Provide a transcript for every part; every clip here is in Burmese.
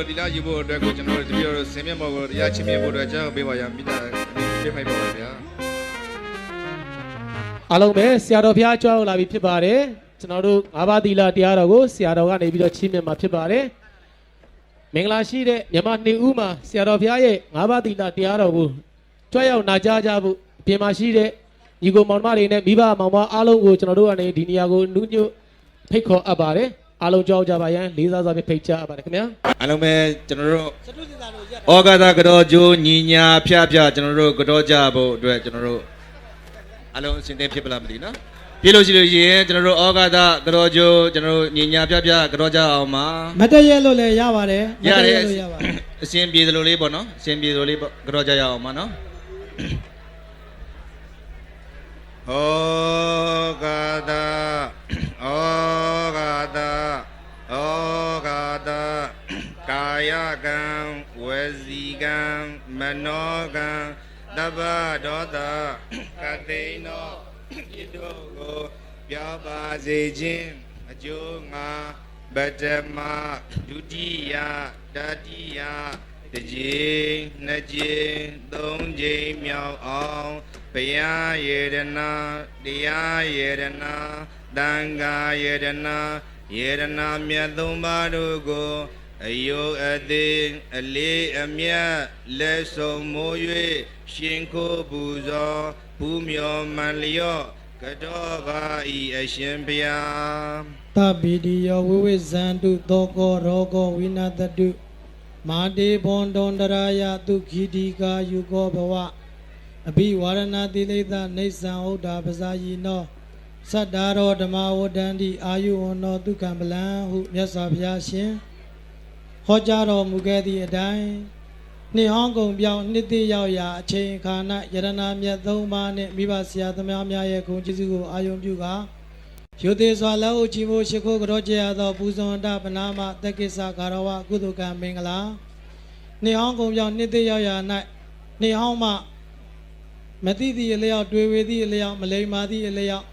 ဒီလားယူဖို့အတွက်ကိုကျွန်တော်တို့တပြည့်တော့ဆင်မြတ်မော်ကိုတရားချင်းမြတ်ဖို့အတွက်ကျွန်တော်ပေးပါရမိသားပြဖိုက်ပါပါဗျာအားလုံးပဲဆရာတော်ဘုရားကြွားလာပြီဖြစ်ပါတယ်ကျွန်တော်တို့၅ပါးသီလတရားတော်ကိုဆရာတော်ကနေပြီးတော့ချီးမြှင့်မှာဖြစ်ပါတယ်မင်္ဂလာရှိတဲ့မြန်မာနေဦးမှာဆရာတော်ဘုရားရဲ့၅ပါးသီလတရားတော်ကိုကြွားရောက်နာကြားကြဖို့အပြင်မှာရှိတဲ့ညီကိုမောင်မတွေနဲ့မိဘမောင်မအားလုံးကိုကျွန်တော်တို့ကနေဒီနေရာကိုနုညွတ်ဖိတ်ခေါ်အပ်ပါတယ်အားလုံးကြောက်ကြပါရန်လေးစားစွာဖြင့်ဖိတ်ကြားအပ်ပါတယ်ခင်ဗျာအားလုံးပဲကျွန်တော်တို့ဩဃာသကတော့ဂျိုးညီညာဖျားဖျားကျွန်တော်တို့ကတော့ကြဖို့အတွက်ကျွန်တော်တို့အားလုံးအစဉ်သင့်ဖြစ်ပလားမသိနော်ပြေလို့ရှိလို့ရှိရင်ကျွန်တော်တို့ဩဃာသကတော့ဂျိုးကျွန်တော်တို့ညီညာဖျားဖျားကတော့ကြအောင်ပါမတည့်ရလို့လည်းရပါတယ်ရတယ်အစဉ်ပြေသလိုလေးပေါ့နော်အစဉ်ပြေသလိုလေးပေါ့ကတော့ကြရအောင်ပါနော်ဩဃာသဩဃာသဩဃာသကာယကံဝစီကံမနောကံတပ္ပဒောတကတိနောဤတို့ကိုပြောပါစေခြင်းအကျိုးငါပထမဒုတိယတတိယတစ်ကြိမ်နှစ်ကြိမ်သုံးကြိမ်မြောက်အောင်ဘုရားယေရနာတရားယေရနာသံဃာယေရနာယေရနာမြတ်သုံးပါးတို့ကိုအယုအသေးအလေးအမြတ်လက်ဆုံးမိုး၍ရှင်ခိုးပူဇော်ပူမြော်မှန်လျော့ကတော့ပါဤအရှင်ဘုရားသဗ္ဗိတိယောဝိဝိဇန္တုသောကောရောဂောဝိနာတတုမာတေဘွန်တွန်တရာယတုခိတိကာယုကောဘဝအဘိဝါရဏတိလိသနေသံဟုတ်တာပဇာယီနောသတ္တာရောဓမ္မဝဒန္တိအာယုဝနောဒုက္ခပလံဟုမြတ်စွာဘုရားရှင်ဟောကြားတော်မူခဲ့သည့်အတိုင်းနှစ်ဟောင်းကုန်ပြောင်းနှစ်သိရောက်ရာအချိန်ခါ၌ယရနာမြတ်သုံးပါးနှင့်မိဘဆရာသမားများရဲ့ဂုဏ်ကျေးဇူးကိုအာရုံပြုကာယုသေးစွာလက်ဥချီမိုးရှိခိုးကြောကြရသောပူဇွန်တပနာမတက္ကိစ္စဂါရဝကုသကံမင်္ဂလာနှစ်ဟောင်းကုန်ပြောင်းနှစ်သိရောက်ရာ၌နှစ်ဟောင်းမှမတိသည့်အလျောက်တွေ့ဝေသည့်အလျောက်မလိမ္မာသည့်အလျောက်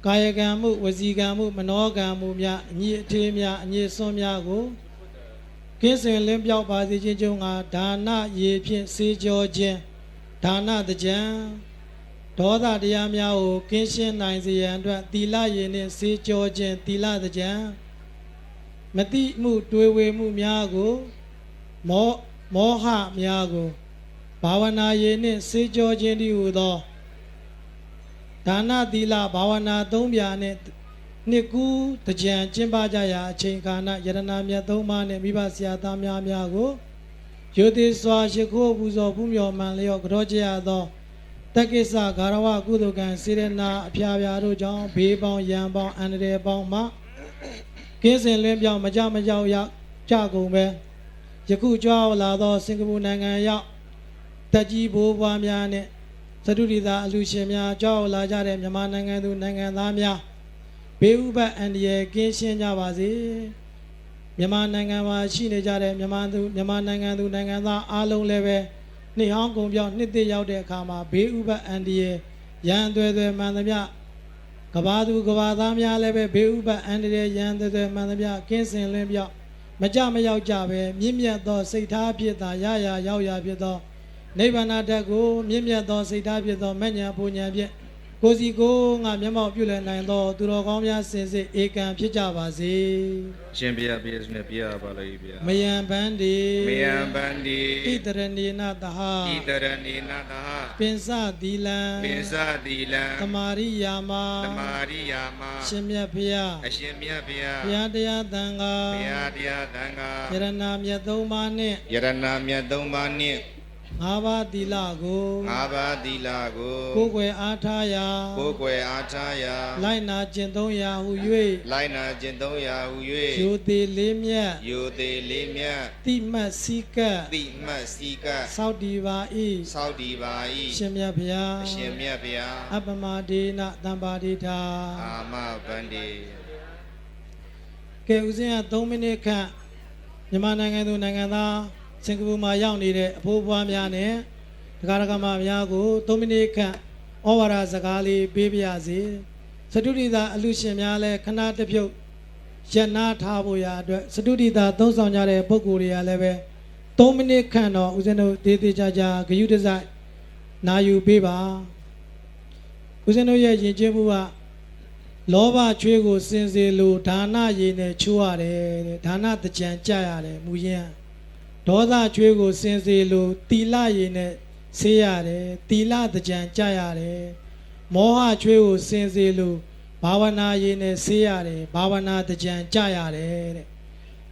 ကာယကံမှုဝစီကံမှုမနောကံမှုများအညီအထေးများအညီစွန်းများကိုကင်းစင်လင်းပြောက်ပါစေခြင်းကြောင့်ငါဒါနရေဖြင့်စေကြောခြင်းဒါနတကြံဒေါသတရားများကိုကင်းရှင်းနိုင်စေရန်အတွက်သီလရေနှင့်စေကြောခြင်းသီလတကြံမတိမှုတွေးဝေမှုများကိုမောဟများကိုဘာဝနာရေနှင့်စေကြောခြင်းတည်းဟူသောဒါနသီလဘာဝနာသုံးပြာနှင့်နှစ်ကူးတကြံကျင်းပကြရာအချိန်ခါ၌ယရနာမြတ်သုံးပါးနှင့်မိဘဆရာသားများကိုယုတိစွာရှိခိုးပူဇော်ဖူးမြော်မှန်လျော့ကြောကြရသောတက္ကိစ္စဂါရဝကုသကံစေရနာအဖျားဖျားတို့ကြောင့်ဘေးပေါင်းရန်ပေါင်းအန္တရာယ်ပေါင်းမှကင်းစင်လွင်ပြောင်းမကြောက်ရောက်ကြကုန်ပဲယခုကြွားလာသောစင်ကာပူနိုင်ငံရောက်တက်ကြီးဘိုးဘွားများနှင့်သတုရိတာအလူရှင်များကြွားလာကြတဲ့မြန်မာနိုင်ငံသူနိုင်ငံသားများဘေးဥပတ်အန္တရာယ်ကင်းရှင်းကြပါစေမြန်မာနိုင်ငံမှာရှိနေကြတဲ့မြန်မာနိုင်ငံသူနိုင်ငံသားအားလုံးလည်းပဲနှစ်ဟောင်းကုန်ပြောင်းနှစ်သိရောက်တဲ့အခါမှာဘေးဥပတ်အန္တရာယ်ရန်သွဲမှန်သမျှကဘာသူကဘာသားများလည်းပဲဘေးဥပတ်အန္တရာယ်ရန်သွဲမှန်သမျှကင်းစင်လွင်ပြောင်းမကြမရောက်ကြပဲမြင့်မြတ်သောစိတ်ထားဖြစ်သာရရောက်ရဖြစ်သောနိဗ္ဗာန်ဓာတ်ကိုမြင့်မြတ်သောစိတ်ထားဖြစ်သောမဉ္ဇဉ်ပူဉ္ဇဉ်ဖြင့်ကိုစီကိုငါမျက်မှောက်ပြုလည်နိုင်သောသူတော်ကောင်းများစင်စစ်ဧကံဖြစ်ကြပါစေရှင်ဘုရားပြည့်စုံနဲ့ပြရပါလိမ့်ဗျာမယံဗန္တိမယံဗန္တိဣတရဏေနသဟဣတရဏေနသဟပင်စသီလံပင်စသီလံသမာရိယာမသမာရိယာမရှင်မြတ်ဘုရားအရှင်မြတ်ဘုရားဘုရားတရားသံဃာဘုရားတရားသံဃာယရဏမြတ်သုံးပါးနှင့်ယရဏမြတ်သုံးပါးနှင့်ငါးပါးသီလကိုသီလကိုကိုယ်ွယ်အားထားရာလိုက်နာကျင့်သုံးရာဟု၍ယူသည်လေးမြတ်တိမှတ်စည်းကပ်စောက်တည်ပါ၏ရှင်မြတ်ဘုရားအပ္ပမဒေနသံပါတိထာအာမဗန္တိကဲဦးဇင်းက3မိနစ်ခန့်မြန်မာနိုင်ငံသူနိုင်ငံသားစင်ကာပူမှာရောက်နေတဲ့အဖိုးဘွားများနဲ့ဒကာမများကို3မိနစ်ခန့်ဩဝါဒစကားလေးပေးပါရစေသတုရိတာအလူရှင်များလည်းခဏတစ်ဖြုတ် ရနာထားဖို့ရအတွက်စတုဒီတာသုံးဆောင်ကြတဲ့ပုဂ္ဂိုလ်တွေကလည်းပဲ3မိနစ်ခန့်တော့ဦးဇင်းတို့တေးသေးချာချာဂယုတစိုက်နာယူပေးပါဦးဇင်းတို့ရဲ့ယဉ်ကျေးမှုကလောဘချွေးကိုစင်စေလိုဒါနရည်နဲ့ချိုးရတယ်တဲ့ဒါနတကြံကြရတယ်မူရင်းဒေါသချွေးကိုစင်စေလိုတီလရည်နဲ့ဆေးရတယ်တီလတကြံကြရတယ်မောဟချွေးကိုစင်စေလိုဘာဝနာရည်နဲ့ဆေးရတယ်ဘာဝနာတကြံကြရတယ်တဲ့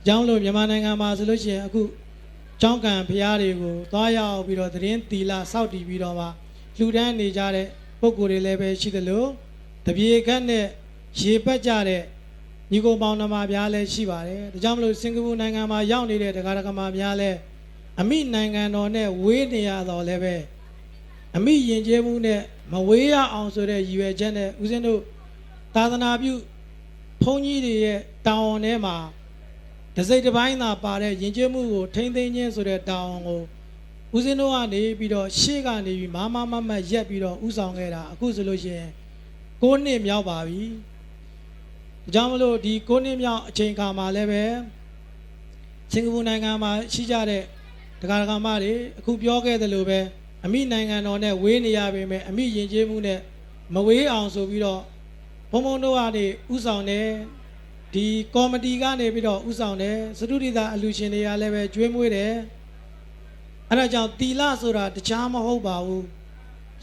ကြောင်းလို့မြန်မာနိုင်ငံမှာဆိုလို့ရှိရင်အခုကျောင်းကံဖျားတွေကိုသွားရောက်ပြီးတော့သတင်းတီလစောက်တည်ပြီးတော့မှလှူဒန်းနေကြတဲ့ပုဂ္ဂိုလ်တွေလည်းပဲရှိသလိုတပြေခတ်နဲ့ရေပတ်ကြတဲ့ညီကိုပေါင်းနှမများလည်းရှိပါတယ်ဒါကြောင့်မလို့စင်ကာပူနိုင်ငံမှာရောက်နေတဲ့တရားဓမ္မများလည်းအမိနိုင်ငံတော်နဲ့ဝေးနေရတော့လည်းပဲအမိယဉ်ကျေးမှုနဲ့မဝေးရအောင်ဆိုတဲ့ရည်ရွယ်ချက်နဲ့ဦးဇင်းတို့သာသနာပြုဘုန်းကြီးတွေရဲ့တောင်းဝန်ထဲမှာတစိတ်တစ်ပိုင်းသာပါတဲ့ယဉ်ကျေးမှုကိုထိမ့်သိမ်းခြင်းဆိုတဲ့တောင်းဝန်ကိုဦးဇင်းတို့ကနေပြီးတော့ရှေ့ကနေပြီးမမရက်ပြီးတော့ဥဆောင်ခဲ့တာအခုဆိုလို့ရှိရင်9နှစ်မြောက်ပါပြီဒါကြောင့်မလို့ဒီ9နှစ်မြောက်အချိန်ခါမှာလည်းပဲစင်ကာပူနိုင်ငံမှာရှိကြတဲ့တရားဓမ္မတွေအခုပြောခဲ့သလိုပဲအမိနိုင်ငံတော်နဲ့ဝေးနေရပေမဲ့အမိယဉ်ကျေးမှုနဲ့မဝေးအောင်ဆိုပြီးတော့ဘုံဘုံတို့ကနေဥဆောင်တယ်ဒီကော်မတီကနေပြီးတော့ဥဆောင်တယ်စတုဒီတာအလူရှင်တွေကလည်းပဲကျွေးမွေးတယ်အဲ့ဒါကြောင့်တီလဆိုတာတခြားမဟုတ်ပါဘူး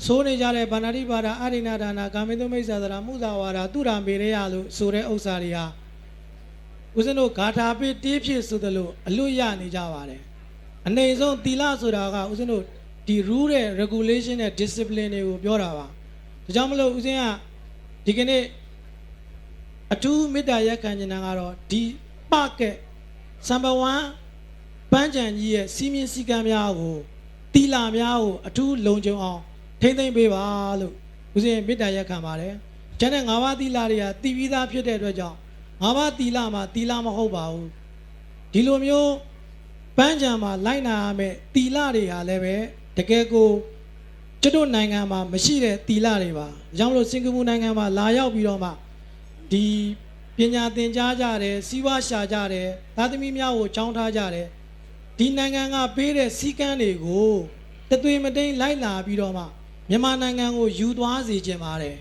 ဆိုးနေကြတဲ့ဗန္ဓတိပါဒအာရိဏဒါနာကာမေတုမိစ္ဆာသရာမုဇာဝါဒသူရာမေရယလို့ဆိုတဲ့ဥစ္စာတွေဟာဦးဇင်းတို့ဂါထာပိတေးဖြစ်ဆိုသလိုအလွတ်ရနေကြပါတယ်အနေဆုံးတီလဆိုတာကဦးဇင်းတို့ဒီ rule တဲ့ regulation နဲ့ discipline တွေကိုပြောတာပါဒါကြောင့်မလို့ဦးဇင်းကဒီကနေ့အထူးမေတ္တာရက်ခံနေတာကတော့ဒီပကက်စံပဝံပန်းချံကြီးရဲ့စီးမြင့်စည်းကမ်းများကိုတီလာများကိုအထူးလုံခြုံအောင်ထိမ့်သိမ့်ပေးပါလို့ဦးဇင်းမေတ္တာရက်ခံပါတယ်။ကျန်တဲ့၅ပါးတီလာတွေကတီပြီးသားဖြစ်တဲ့အတွက်ကြောင့်၅ပါးတီလာမှာတီလာမဟုတ်ပါဘူး။ဒီလိုမျိုးပန်းချံမှာလိုက်နာရမယ့်တီလာတွေဟာလည်းပဲတကယ်ကိုကျွတ်တို့နိုင်ငံမှာမရှိတဲ့တီလာတွေပါ။ကြောင့်မလို့စင်ကာပူနိုင်ငံမှာလာရောက်ပြီးတော့မှဒီပညာသင်ကြားကြတယ်စီးပွားရှာကြတယ်သားသမီးများကိုကျောင်းထားကြတယ်ဒီနိုင်ငံကပေးတဲ့စည်းကမ်းတွေကိုတသွေမတိန်လိုက်လာပြီးတော့မှမြန်မာနိုင်ငံကိုယူသွားစေခြင်းပါတယ်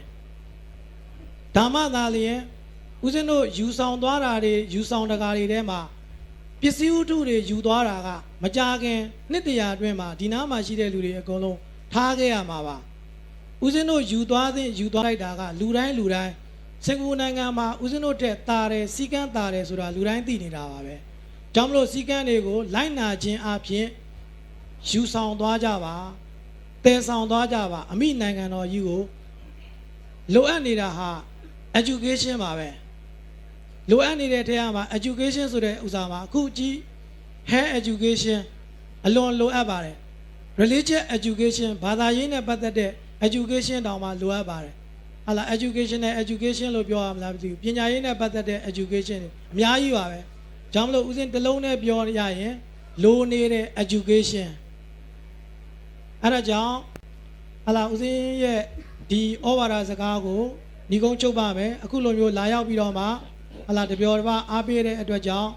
ဓမ္မသာလျင်ဦးဇင်းတို့ယူဆောင်သွားတာတွေယူဆောင်တကာတွေထဲမှာပစ္စည်းဥတုတွေယူသွားတာကမကြခင်နှစ်တရာအတွင်းမှာဒီနားမှာရှိတဲ့လူတွေအကုန်လုံးထားခဲ့ရမှာပါဦးဇင်းတို့ယူသွားလိုက်တာကလူတိုင်းစင်ကာပူနိုင်ငံမှာဦးဇင်းတို့တက်တာတယ်စီကန်းတာတယ်ဆိုတာလူတိုင်းသိနေတာပါပဲကြောင့်မလို့စီကန်းတွေကိုလိုက်နာခြင်းအပြင်ယူဆောင်သွားကြပါတည်ဆောင်သွားကြပါအမိနိုင်ငံတော်ကြီးကိုလိုအပ်နေတာဟာ education ပါပဲလိုအပ်နေတဲ့ထဲမှာ education ဆိုတဲ့ဥစ္စာမှာအခုကြည့် health education အလွန်လိုအပ်ပါတယ် religious education ဘာသာရေးနဲ့ပတ်သက်တဲ့ education တောင်မှလိုအပ်ပါတယ်ဟာလာ education လို့ပြောရမလားမသိဘူးပညာရေးနဲ့ပတ်သက်တဲ့ education အများကြီးပါပဲကြောင့်မလို့ဦးစင်းတစ်လုံးနဲ့ပြောရရင်လိုနေတဲ့ education အဲ့ဒါကြောင့်ဟာလာဦးစင်းရဲ့ဒီဩဝါဒစကားကိုညီကုန်းချုပ်ပါမယ်အခုလိုမျိုးလာရောက်ပြီးတော့မှဟာလာတပြောတပါအားပေးတဲ့အတွက်ကြောင့်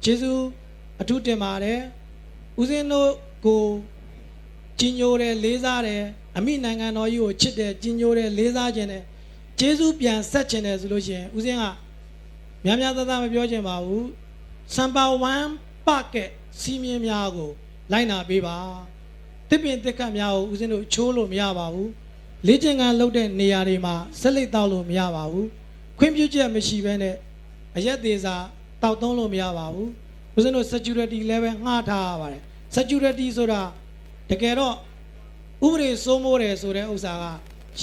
ယေရှုအထူးတင်ပါတယ်ဦးစင်းတို့ကိုကြီးညိုတယ်လေးစားတယ်အမိနိုင်ငံတော်ကြီးကိုချစ်တယ်ကြီးညိုတယ်လေးစားခြင်းတယ်ကျေးဇူးပြန်ဆက်ခြင်းတယ်ဆိုလို့ရှိရင်ဦးစင်းကများသားမပြောချင်ပါဘူးစံပါဝမ်ပကက်စီးမြင်များကိုလိုက်နာပေးပါတစ်ပင်တစ်ခတ်များကိုဦးစင်းတို့ချိုးလို့မရပါဘူးလေ့ကျင့်ခန်းလုပ်တဲ့နေရာတွေမှာဆက်လက်တောက်လို့မရပါဘူးခွင့်ပြုချက်မရှိဘဲနဲ့အရက်သေးစာတောက်သုံးလို့မရပါဘူးဦးစင်းတို့ security level ငှားထားရပါတယ် security ဆိုတာတကယ်တော့ဥပဒေစိုးမိုးတယ်ဆိုတဲ့ဥစ္စာက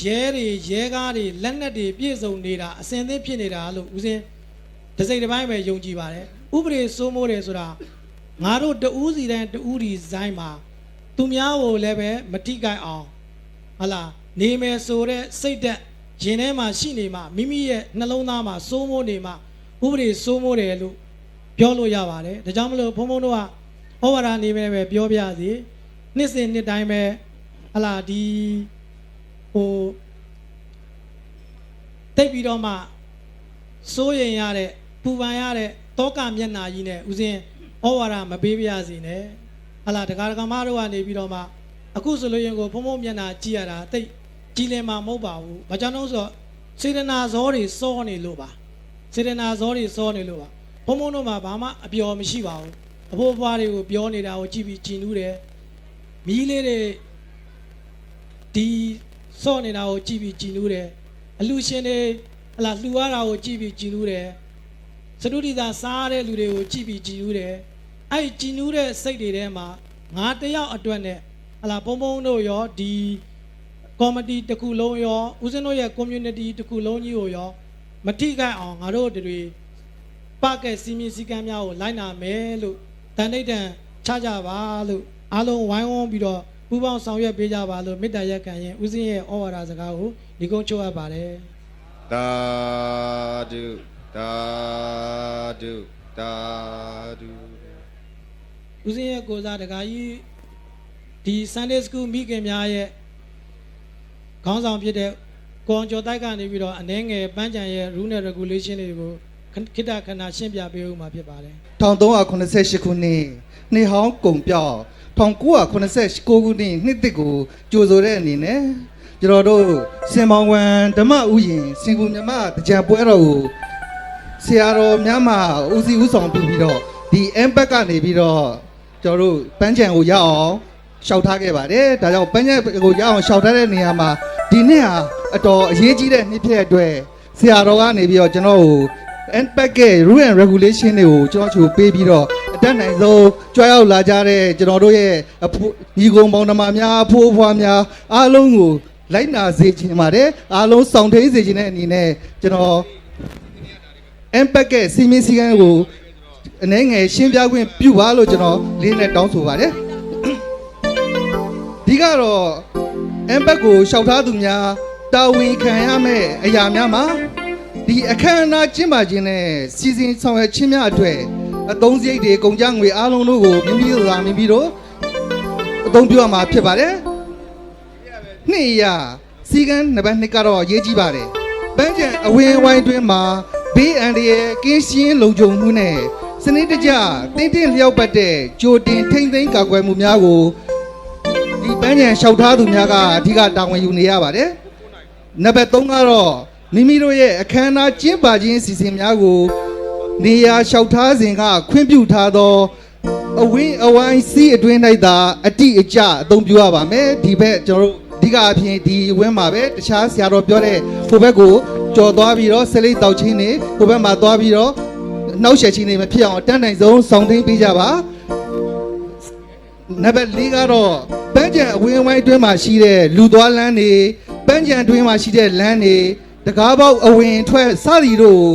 ရဲကားတွေလက်နက်တွေပြည့်စုံနေတာအစင်သင်းဖြစ်နေတာလို့ဦးစင်းတစ်စိတ်တစ်ပိုင်းပဲယုံကြည်ပါတယ်ဥပဒေစိုးမိုးတယ်ဆိုတာငါတို့တဦးစီတိုင်းတဦးဒီဇိုင်းမှာသူများကိုလည်းပဲမထိကြိုက်အောင်ဟလာနေမယ်ဆိုတဲ့စိတ်ဓာတ်ရင်ထဲမှာရှိနေမှမိမိရဲ့နှလုံးသားမှာစိုးမိုးနေမှဥပဒေစိုးမိုးတယ်လို့ပြောလို့ရပါတယ်ဒါကြောင့်မလို့ဘုန်းဘုန်းတို့ကဩဝါဒနေမယ်ပဲပြောပြစီနှစ်စဉ်နှစ်တိုင်းပဲဟလာဒီဟိုတိတ်ပြီးတော့မှစိုးရင်ရတဲ့ ပူပန်ရတဲ့တောကမျက်နာကြီးနဲ့ဦးစင်းဩဝါဒမပေးပြရစီနဲ့ဟလာတကာတကမတို့ကနေပြီးတော့မှအခုဆိုလို့ရင်ကိုဖုံဖုံမျက်နာကြည့်ရတာတိတ်ကြည်လင်မှာမဟုတ်ပါဘူး။ဘာကြောင့်လဲဆိုတော့စေတနာဇောတွေစောနေလို့ပါစေတနာဇောတွေစောနေလို့ပါဖုံဖုံတို့မှာဘာမှအပျော်မရှိပါဘူးအဖိုးအဖွားတွေကိုပြောနေတာကိုကြည့်ပြီးကြည်နူးတယ်မီးလေးတွေဒီစောနေတာကိုကြည့်ပြီးကြည်နူးတယ်အလူရှင်တွေဟလာလှူရတာကိုကြည့်ပြီးကြည်နူးတယ်စတုဒီသာစားတဲ့လူတွေကိုကြည့်ပြီးကြည်နူးတယ်အဲ့ကြည်နူးတဲ့စိတ်တွေထဲမှာငါတယောက်အတွက်နဲ့ဟလာပုံပုံတို့ရောဒီကော်မတီတစ်ခုလုံးရောဦးစင်းတို့ရဲ့ community တစ်ခုလုံးကြီးကိုရောမထိခိုက်အောင်ငါတို့တွေပကဲစီမီစီကံများကိုလိုက်နာမယ်လို့တန်ဋိဌံချကြပါလို့အားလုံးဝိုင်းဝန်းပြီးတော့ပူပေါင်းဆောင်ရွက်ပေးကြပါလို့မေတ္တာရက်ခံရင်ဦးစင်းရဲ့ဩဝါဒစကားကိုဒီကုန်းချုပ်အပ်ပါတယ် သာဓုသာဓုသာဓု ဦးစင်းရဲ့ကိုစားတကာကြီးဒီ Sunday School မိခင်များရဲ့ခေါင်းဆောင်ဖြစ်တဲ့ကိုအောင်ကျော်တိုက်ကနေပြီးတော့အနေငယ်ပန်းချံရဲ့ rule and regulation တွေကိုခိတ္တခဏရှင်းပြပေးဦးမှာဖြစ်ပါတယ်1388ခုနှစ်နှစ်ဟောင်းကုံပြောက်1989ခုနှစ်နှစ်တစ်ကိုကြိုဆိုတဲ့အနေနဲ့ကျွန်တော်တို့စင်မောင်ဝန်ဓမ္မဥယျာဉ်စင်ကူမြမတကြံပွဲတော်ကိုဆရာတော်များမှာဦးစီးဦးဆောင်ပြုပြီးတော့ဒီ impact ကနေပြီးတော့ကျွန်တော်တို့ပန်းချံကိုရအောင်ရှောက်ထားခဲ့ပါတယ်ဒါကြောင့်ပန်းချံကိုရအောင်ရှောက်ထားတဲ့နေရာမှာဒီနှစ်ဟာအတော်အရေးကြီးတဲ့နှစ်ဖြစ်တဲ့အတွက်ဆရာတော်ကနေပြီးတော့ကျွန်တော်ကို impact ရဲ့ rule and regulation တွေကိုကျွန်တော်ချိုပေးပြီးတော့အတက်နိုင်ဆုံးကြွားရောက်လာကြတဲ့ကျွန်တော်တို့ရဲ့ညီကုံပေါင်းဓမ္မများအဖိုးအဖွားများအားလုံးကိုလိုက်နာစေချင်ပါတယ်အားလုံးဆောင်ထိန်စေချင်တဲ့အနေနဲ့ကျွန်တော် impact ရဲ့စီမင်းစည်းကမ်းကိုအနေငယ်ရှင်းပြခွင့်ပြုပါလို့ကျွန်တော်လေးနဲ့တောင်းဆိုပါတယ်ဒီကတော့ impact ကိုရှောက်ထားသူများတာဝန်ခံရမယ့်အရာများမှာဒီအခမ်းအနားကျင်းပခြင်းနဲ့စီစဉ်ဆောင်ရွက်ခြင်းများအတွက်အသုံးစရိတ်တွေကုန်ကျငွေအားလုံးတို့ကိုမိမိတို့တို့အသုံးပြုရမှာဖြစ်ပါတယ်နှစ်အရာစီကံနံပါတ်2ကတော့ရေးကြည့်ပါတယ်ပန်းချံအဝင်ဝိုင်းတွင်မှာဘေးအန္တရာယ်ကင်းရှင်းလုံခြုံမှုနဲ့စနစ်တကျတင်းတင်းလျောက်ပတ်တဲ့ကြိုတင်ထိမ့်သိမ်းကာကွယ်မှုများကိုဒီပန်းချံလျှောက်ထားသူများကအဓိကတာဝန်ယူနေရပါတယ်နံပါတ်3ကတော့မိမိတို့ရဲ့အခမ်းအနားကျင်းပခြင်းစီစဉ်များကိုနေရာလျှောက်ထားစဉ်ကခွင့်ပြုထားသောအဝင်းအဝိုင်းစီးအတွင်း၌သာအတိအကျအသုံးပြုရပါမယ်ဒီဘက်ကျွန်တော်တို့အဓိကအဖြစ်ဒီဝင်းမှာပဲတခြားဆရာတော်ပြောတဲ့ဟိုဘက်ကိုကြော်သွားပြီးတော့ဆလိတ်တောက်ချင်းနေဟိုဘက်မှာသွားပြီးတော့နှောက်ယှက်ချင်းနေမဖြစ်အောင်အတန်းနိုင်ဆုံးစောင့်သိမ်းပေးကြပါနံပါတ်4ကတော့ပန်းချံအဝင်းအဝိုင်းအတွင်းမှာရှိတဲ့လူသွားလမ်းတွေပန်းချံအတွင်းမှာရှိတဲ့လမ်းတွေတကားပေါက်အဝင်ထွက်စသည်တို့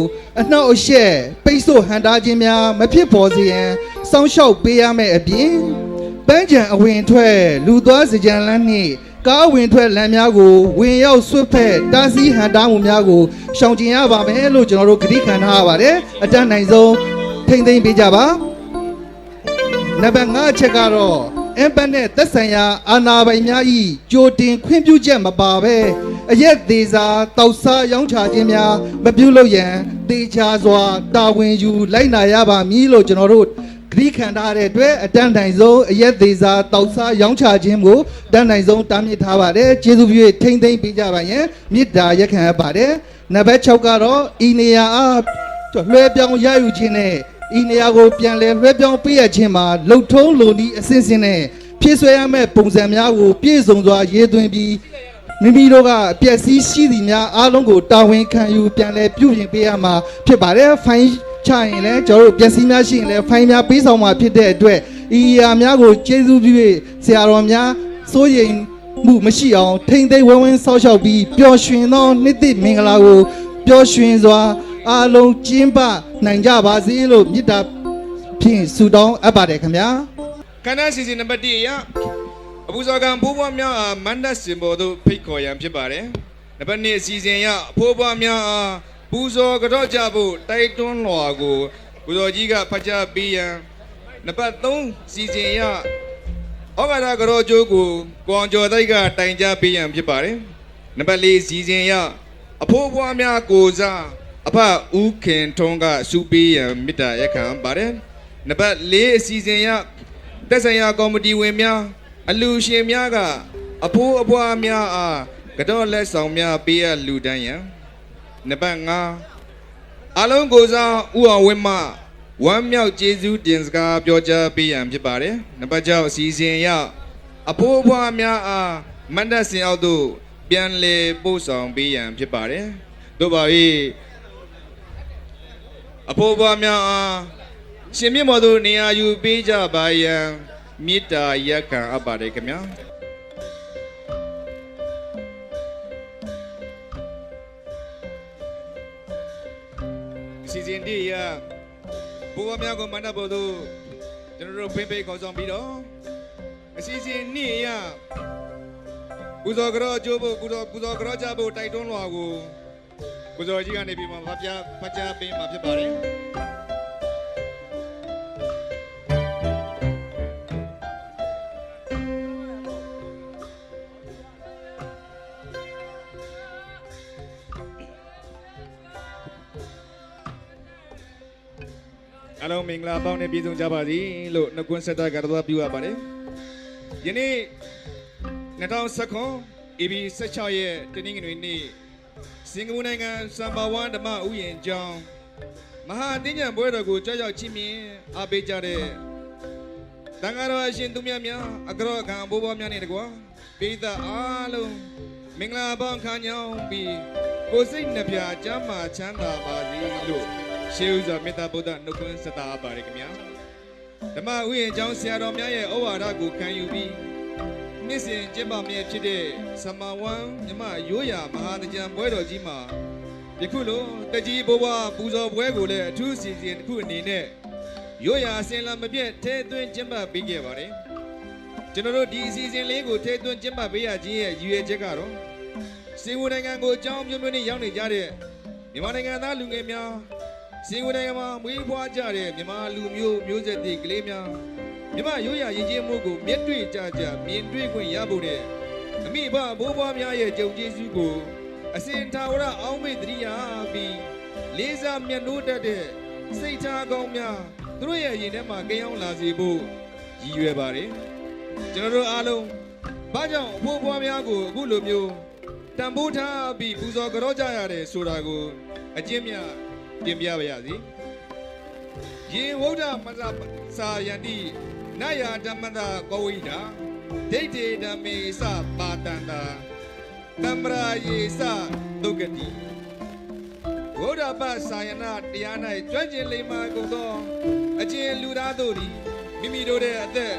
အနှောက်အယှက်ပိတ်ဆို့ဟန်တားခြင်းများမဖြစ်ပေါ်စေရန်စောင့်ရှောက်ပေးရမယ့်အပြင်ပန်းချံအဝင်ထွက်လူသွားစကြံလမ်းနှင့်ကားဝင်ထွက်လမ်းများကိုဝင်ရောက်ဆွတ်ဖက်တားဆီးဟန်တားမှုများကိုရှောင်ကျဉ်ရပါမယ်လို့ကျွန်တော်တို့ကတိခံထားရပါတယ်အတန်းနိုင်ဆုံးထိမ့်သိမ်းပေးကြပါနံပါတ်5အချက်ကတော့အမ်ပတ်နဲ့သက်ဆိုင်ရာအာဏာပိုင်များ၏ကြိုတင်ခွင့်ပြုချက်မပါဘဲအရက်သေးစာတောက်စားရောင်းချခြင်းများမပြုလုပ်ရန်တေချာစွာတာဝန်ယူလိုက်နာရပါမည်လို့ကျွန်တော်တို့ဂရိခံထားတဲ့အတွက်အတန်းတိုင်ဆုံးအရက်သေးစာတောက်စားရောင်းချခြင်းကိုတန်းတိုင်ဆုံးတားမြစ်ထားပါတယ်ကျေးဇူးပြုထိမ့်သိမ့်ပေးကြပါရန်မေတ္တာရက်ခံရပါတယ်နံပါတ်6ကတော့ဤနေရာအားလွှဲပြောင်းရယူခြင်းနဲ့ဤနေရာကိုပြန်လည်လွှဲပြောင်းပေးရခြင်းမှာလှုပ်ထုံးလုံဤအစဉ်စဉ်နဲ့ဖြည့်ဆွဲရမယ့်ပုံစံများကိုပြည့်စုံစွာရေးသွင်းပြီးမိမိတို့ကအပျက်စီးရှိသည်များအားလုံးကိုတာဝန်ခံယူပြန်လည်ပြုပြင်ပေးရမှာဖြစ်ပါတယ်ဖိုင်းချရင်လည်းကျွန်တော်တို့ပျက်စီးများရှိရင်လည်းဖိုင်းများပေးဆောင်မှာဖြစ်တဲ့အတွက်ဤအရာများကိုကျေးဇူးပြု၍ဆရာတော်များစိုးရိမ်မှုမရှိအောင်ထိမ့်သိမ်းဝန်းဝန်းဆောက်ရှောက်ပြီးပျော်ရွှင်သောနှစ်သစ်မင်္ဂလာကိုပျော်ရွှင်စွာအားလုံးကျင်းပနိုင်ကြပါစေလို့မေတ္တာဖြင့်ဆုတောင်းအပ်ပါတယ်ခင်ဗျာခန္ဓာစီစဉ်နံပါတ်1အရအပူဇော်ကံဘိုးဘွားများအားမန္တစင်ပေါ်သို့ဖိတ်ခေါ်ရန်ဖြစ်ပါတယ်နံပါတ်2အစီအစဉ်ရအဖိုးဘွားများအားပူဇော်ကြော့ကြဖို့တိုက်တွန်းလွှာကိုပူဇော်ကြီးကဖတ်ကြားပေးရန်နံပါတ်3စီစဉ်ရဩဃာတကြောကျိုးကိုကိုအောင်ကျော်တိုက်ကတိုင်ကြားပေးရန်ဖြစ်ပါတယ်နံပါတ်4စီစဉ်ရအဖိုးဘွားများကိုစား အဖဦးခင်ထုံးကစူပေးရန်မေတ္တာရက်ခံပါတယ်နံပါတ်4အစီအစဉ်ရတက်ဆိုင်ရာကော်မတီဝင်များအလူရှင်များကအဖိုးအဖွားများအားကတော့လက်ဆောင်များပေးရလူတန်းရန်နံပါတ်5အလုံးကိုစားဦးအောင်ဝင်းမဝမ်းမြောက်ကျေးဇူးတင်စကားပြောကြားပေးရန်ဖြစ်ပါတယ်နံပါတ်6အစီအစဉ်ရအဖိုးအဖွားများအားမန္တစင်အောက်သို့ပြန်လည်ပို့ဆောင်ပေးရန်ဖြစ်ပါတယ်တို့ပါ၏အဖိုးအဖွားများအားရှင်မြတ်မော်တို့နေရာယူပေးကြပါရန်မေတ္တာရက်ခံအပ်ပါတယ်ခင်ဗျာစီစဉ်တည်းရဘုရားများကိုမန္တပေါ်သို့ကျွန်တော်တို့ဖိဖိခေါ်ဆောင်ပြီးတော့အစီအစဉ်နေ့ရကုသိုလ်ကြောကျိုးဖို့ကုသိုလ်ကြောကြဖို့တိုက်တွန်းလွှာကိုကုသိုလ်ကြီးကနေပြီးမှဖတ်ကြားပေးမှာဖြစ်ပါတယ်အလုံးမင်္ဂလာပေါင်းနဲ့ပြည့်စုံကြပါစေလို့နှုတ်ခွန်းဆက်တာကတော့ပြုရပါတယ်ယနေ့2019 AB 16ရက်တနင်္ဂနွေနေ့စင်ကာပူနိုင်ငံစမ်ဘာဝမ်ဓမ္မဥယျာဉ်ကျောင်းမဟာတင်းညံပွဲတော်ကိုကြောက်ကြောက်ချီးမြှင့်အားပေးကြတဲ့တန်ဃာတော်အရှင်သူမြတ်များအကရောခံဘိုးဘွားများနဲ့တကွာပိသအားလုံးမင်္ဂလာပေါင်းခံကြောင်းပြီးကိုယ်စိတ်နှပြကျမ်းမာချမ်းသာပါစေလို့ရှေးဥစွာမေတ္တာဗုဒ္ဓနှုတ်ခွန်းဆက်တာပါရခင်ဗျာဓမ္မဥယျာဉ်ကျောင်းဆရာတော်များရဲ့ဩဝါဒကိုခံယူပြီးနေ့စဉ်ကျင့်ပမြဲဖြစ်တဲ့စမဝမ်မြမရိုးရာမဟာတကြံပွဲတော်ကြီးမှာယခုလိုတကြီးဘိုးဘွားပူဇော်ပွဲကိုလည်းအထူးစီစဉ်တစ်ခုအနေနဲ့ရိုးရာအစဉ်လာမပြတ်ထဲသွင်းကျင့်ပပေးခဲ့ပါတယ်ကျွန်တော်တို့ဒီအစီအစဉ်လေးကိုထဲသွင်းကျင့်ပပေးရခြင်းရဲ့ရည်ရွယ်ချက်ကတော့စင်ကာပူနိုင်ငံကိုအကြောင်းမျိုးမျိုးနဲ့ရောက်နေကြတဲ့မြန်မာနိုင်ငံသားလူငယ်များစင်ကာပူနိုင်ငံမှာမွေးဖွားကြတဲ့မြန်မာလူမျိုးဆက်သစ်ကလေးများမြန်မာရိုးရာရည်ကြီးမှုကိုမျက်တွေ့ကြမြင်တွေ့ခွင့်ရဖို့နဲ့အမိဘဘိုးဘွားများရဲ့ကြုံကျေးဇူးကိုအစဉ်ထာဝရအောင်းမေ့တရိယာပြီးလေးစားမြတ်နိုးတတ်တဲ့စိတ်ထားကောင်းများသူတို့ရဲ့ရင်ထဲမှာကိန်းအောင်လာစေဖို့ရည်ရွယ်ပါတယ်ကျွန်တော်တို့အားလုံးဘာကြောင့်အဖိုးဘွားများကိုအခုလိုမျိုးတန်ဖိုးထားပြီးပူဇော်ကြောကြရတယ်ဆိုတာကိုအကျဉ်းများတင်ပြပါရစေယေဝုဒ္ဓမသစာယန္တိနယာဓမ္မတာကောဝိတာဒိဋ္ဌေဓမ္မေစပါတန္တာတမ္ပရာယေစဒုက္ကတိဝုဒ္ဓပစာယနာတရား၌ကျွမ်းကျင်လိမ္မာကုန်သောအကျဉ်လူသားတို့သည်မိမိတို့ရဲ့အသက်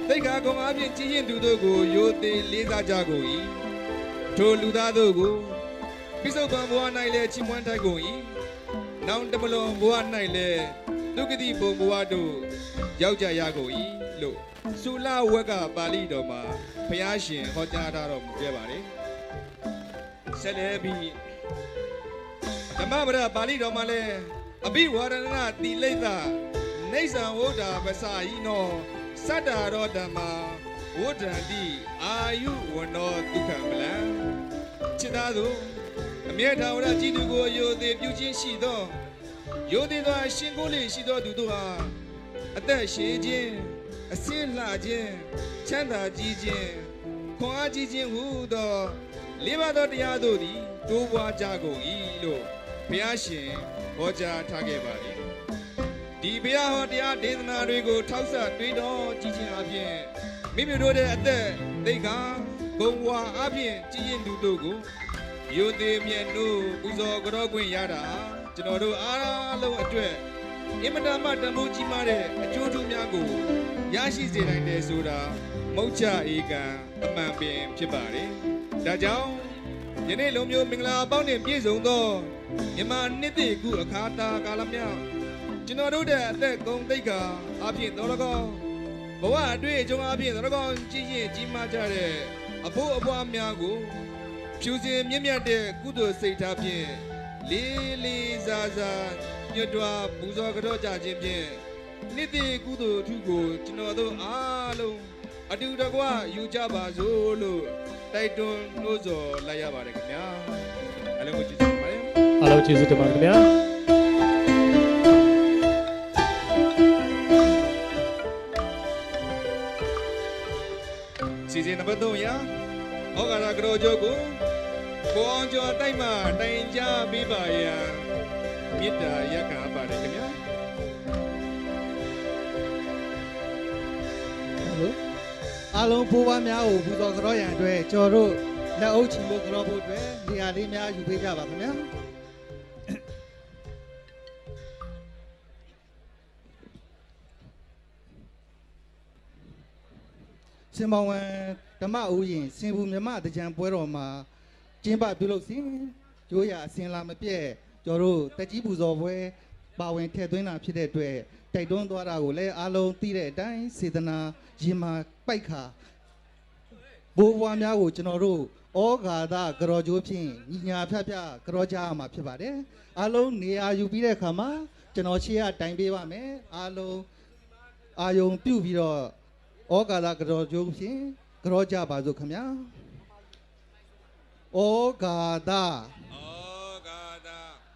သိက္ခာကုံအပြင်ကြီးရင်သူတို့ကိုရိုသေလေးစားကြကုန်၏ထိုလူသားတို့ကိုပိစုတ်သောဘဝ၌လည်းချီးမွမ်းထိုက်ကုန်၏နောင်တမလွန်ဘဝ၌လည်းဒုက္ခတိဘုံဘဝတို့ရောက်ကြရကုန်၏လို့သုလဝက်ကပါဠိတော်မှာဘုရားရှင်ဟောကြားထားတော်မူခဲ့ပါတယ်ဆက်လက်ပြီးဓမ္မပဒပါဠိတော်မှာလည်းအဘိဝါဒနာတိလိတ္တနေဆံဝုဒ္ဓပစာယိနောစတ္တရောဓမ္မာဝုဒ္ဓံတိအာယုဝနောဒုက္ခမလံချစ်သားတို့အမြဲထာဝရကြည်သူကိုယိုသေးပြုခြင်းရှိသောယိုသေးသောရှင်ကိုယ်လေးရှိသောသူတို့ဟာအသက်ရှည်ခြင်းအစင်းလှခြင်းချမ်းသာကြီးခြင်းခွန်အားကြီးခြင်းဟုသောလေးပါးသောတရားတို့သည်တိုးပွားကြကုန်၏လို့ဘုရားရှင်ဟောကြားထားခဲ့ပါသည်ဒီဘုရားဟောတရားဒေသနာတွေကိုထောက်ဆတွေးတော်ကြည်ခြင်းအပြင်မိမိတို့ရဲ့အသက်သိက္ခာဂုဏ်ဝါအပြင်ကြည်ရင်သူတို့ကိုယိုသေးမြတ်တို့ပူဇော်ကြောခွင့်ရတာကျွန်တော်တို့အားလုံးအတွက်အင်မတန်မှတန်ဖိုးကြီးမားတဲ့အကျိုးထူးများကိုရရှိစေနိုင်တယ်ဆိုတာမုတ်ချဧကံအမှန်ပင်ဖြစ်ပါတယ်ဒါကြောင့်ယနေ့လိုမျိုးမင်္ဂလာပေါင်းနဲ့ပြည့်စုံသောမြန်မာနှစ်သစ်ကူအခါတာကာလမြောက်ကျွန်တော်တို့တဲ့အသက်ကုန်သိက္ခာအပြင်တော်တော်ကောင်းဘဝအတွေ့အကြုံအပြင်တော်တော်ကောင်းကြီးရင်ကြီးမားကြတဲ့အဖို့အပွားများကိုဖြူစင်မြင့်မြတ်တဲ့ကုသိုလ်စိတ်ထားဖြင့်လေးလေးစားစားညွတ်တွားပူဇော်ကြောကြခြင်းဖြင့်နှစ်သစ်ကုသိုလ်ထူးကိုကျွန်တော်တို့အားလုံးအတူတကွယူကြပါစို့လို့တိုက်တွန်းနှိုးဆော်လိုက်ရပါတယ်ခင်ဗျာအလုံးကိုကျေးဇူးတင်ပါတယ် အားလုံးကျေးဇူးတင်ပါတယ်ခင်ဗျာ စီစဉ်နံပါတ်3ရဩဃာတကရောကျိုးကိုကိုအောင်ကျော်တိုက်မှတိုင်ကြပေးပါရန်မေတ္တာရက်ခံပါတယ်ခင်ဗျာ အားလုံးဖိုးပွားများကိုပူဇော်ကြောရန်အတွက်ကျွန်တော်တို့လက်အုပ်ချီလို့ကြောဖို့အတွက်နေရာလေးများယူပေးကြပါခင်ဗျာစင်မောင်ဝံဓမ္မဥယျာဉ်စင်ဘူးမြမတကြံပွဲတော်မှာကျင်းပပြုလုပ်စဉ်ရိုးရာအစဉ်လာမပြည့်ကျွန်တော်တို့တက်ကြီးပူဇော်ပွဲပါဝင်ထည့်သွင်းတာဖြစ်တဲ့အတွက်တိုက်တွန်းသွားတာကိုလည်းအားလုံးသိတဲ့အတိုင်းစေတနာရင်မာပိုက်ခါဘိုးဘွားများကိုကျွန်တော်တို့ဩဃာတကရောကျိုးဖြင့်ညီညာဖြတ်ဖြတ်ကရောကြရမှာဖြစ်ပါတယ်အားလုံးနေရာယူပြီးတဲ့အခါမှာကျွန်တော်ရှေ့ကတိုင်ပေးပါမယ်အားလုံးအာယုံပြုတ်ပြီးတော့ဩဃာတကရောကျိုးဖြင့်ကရောကြပါစို့ခင်ဗျာဩဃာတ